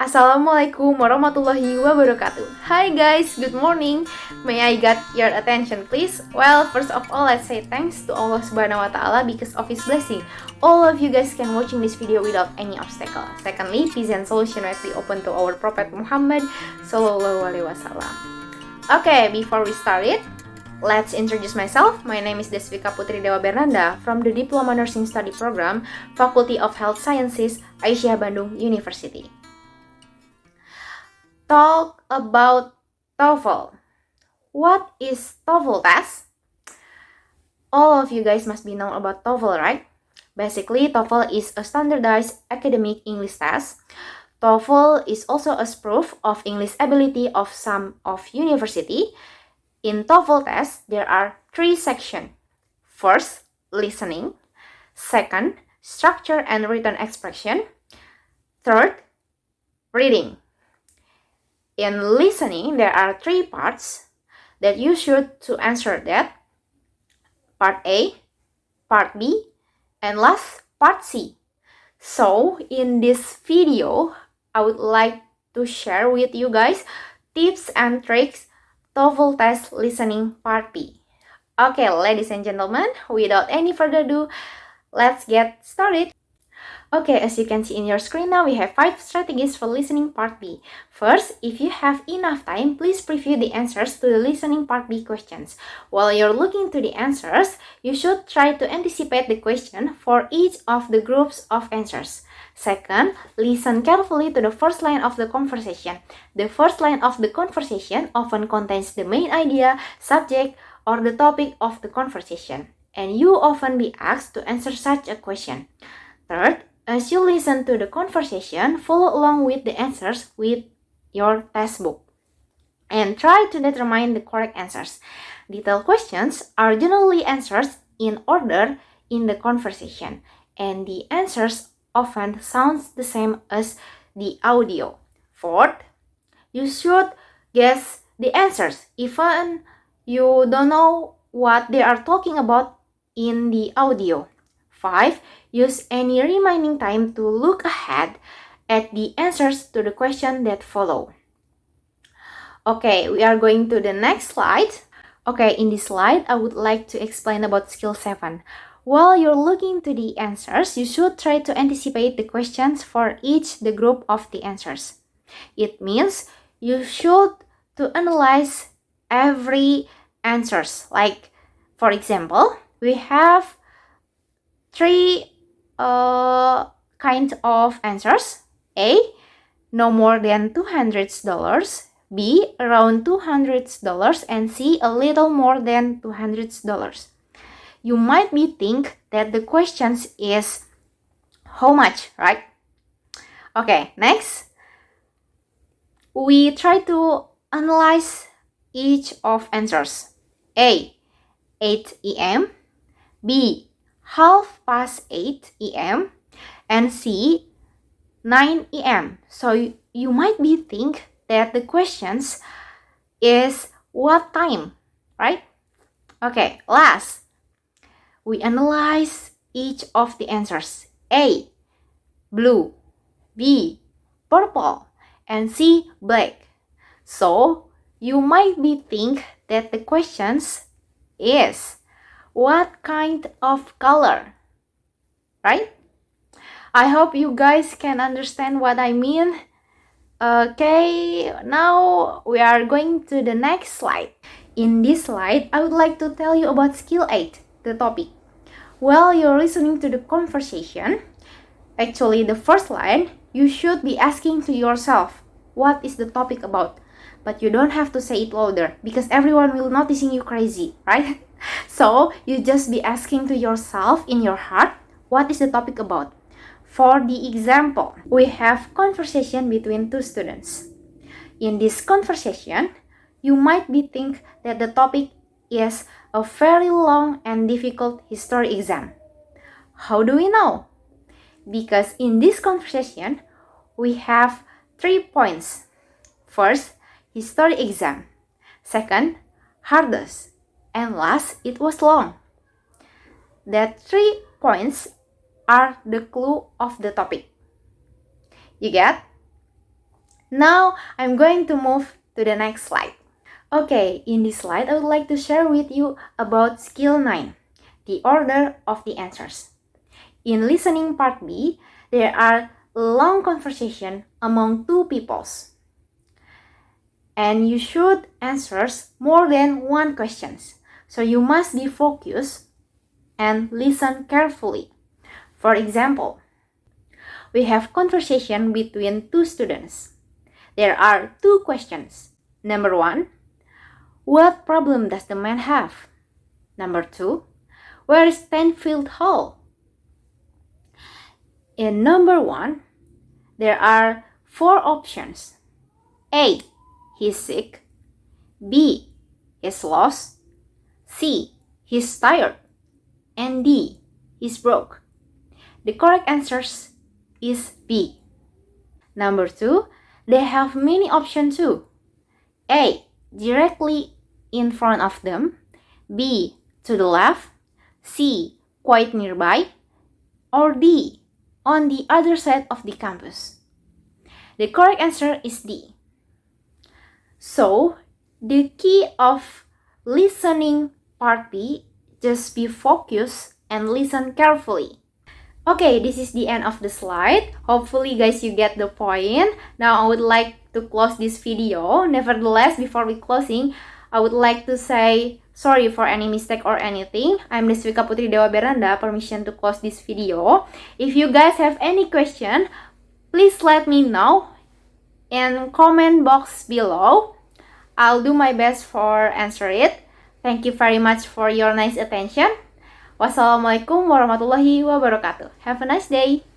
Assalamualaikum warahmatullahi wabarakatuh. Hi guys, good morning. May I get your attention please? Well, first of all, let's say thanks to Allah Subhanahu wa Ta'ala because of His blessing. All of you guys can watching this video without any obstacle. Secondly, peace and solution might be open to our Prophet Muhammad Sallallahu Alaihi Wasallam. Okay, before we start it, let's introduce myself. My name is Putri Dewa Bernanda from the Diploma Nursing Study Program, Faculty of Health Sciences, Aisyah Bandung University. Talk about TOEFL. What is TOEFL test? All of you guys must be know about TOEFL, right? Basically, TOEFL is a standardized academic English test. TOEFL is also a proof of English ability of some of university. In TOEFL test, there are 3 sections. First, listening. Second, structure and written expression. Third, reading. In listening, there are 3 parts that you should to answer that. Part A, Part B, and last, Part C. So, in this video, I would like to share with you guys tips and tricks TOEFL test listening Part B. Okay, ladies and gentlemen, without any further ado, let's get started. Okay, as you can see in your screen now, we have 5 strategies for listening Part B. First, if you have enough time, please preview the answers to the listening Part B questions. While you're looking to the answers, you should try to anticipate the question for each of the groups of answers. Second, listen carefully to the first line of the conversation. The first line of the conversation often contains the main idea, subject, or the topic of the conversation, and you often be asked to answer such a question. Third, as you listen to the conversation, follow along with the answers with your textbook and try to determine the correct answers. Detailed questions are generally answered in order in the conversation, and the answers often sounds the same as the audio. Fourth, you should guess the answers even you don't know what they are talking about in the audio. 5. Use any remaining time to look ahead at the answers to the question that follow. Okay, we are going to the next slide. Okay, in this slide, I would like to explain about skill 7. While you're looking to the answers, you should try to anticipate the questions for each the group of the answers. It means you should to analyze every answers. Like, for example, we have 3 kinds of answers. A, no more than $200. B, around $200. And C, a little more than $200. You might be think that the questions is how much, right? Okay, next, we try to analyze each of answers. A, 8 a.m. B, 8:30 a.m. and C, 9 a.m. So you might be think that the questions is what time, right? Okay, last, we analyze each of the answers. A, blue, B, purple, and C, black. So you might be think that the questions is what kind of color, right? I hope you guys can understand what I mean. Okay, now we are going to the next slide. In this slide, I would like to tell you about skill 8, the topic. While you're listening to the conversation, actually the first line, you should be asking to yourself, what is the topic about? But you don't have to say it louder because everyone will noticing you crazy, right? So you just be asking to yourself in your heart, what is the topic about? For the example, we have conversation between 2 students. In this conversation, you might be think that the topic is a very long and difficult history exam. How do we know? Because in this conversation, we have 3 points. First, history exam. Second, hardest. And last, it was long. That 3 points are the clue of the topic. You get? Now, I'm going to move to the next slide. Okay, in this slide, I would like to share with you about skill 9, the order of the answers. In listening part B, there are long conversation among two peoples. And you should answer more than one questions. So you must be focused and listen carefully. For example, we have conversation between two students. There are two questions. Number 1, what problem does the man have? Number 2, where is Penfield Hall? In number 1, there are 4 options. A, he's sick. B, he's lost. C, he's tired. And D, he's broke. The correct answer is B. Number 2, they have many options too. A, directly in front of them. B, to the left. C, quite nearby. Or D, on the other side of the campus. The correct answer is D. So, the key of listening part B, just be focused and listen carefully. Okay, this is the end of the slide. Hopefully guys you get the point. Now I would like to close this video. Nevertheless, before we closing, I would like to say sorry for any mistake or anything. I'm Putri Dewa Bernanda, permission to close this video. If you guys have any question, please let me know in comment box below. I'll do my best for answer it. Thank you very much for your nice attention. Wassalamualaikum warahmatullahi wabarakatuh. Have a nice day.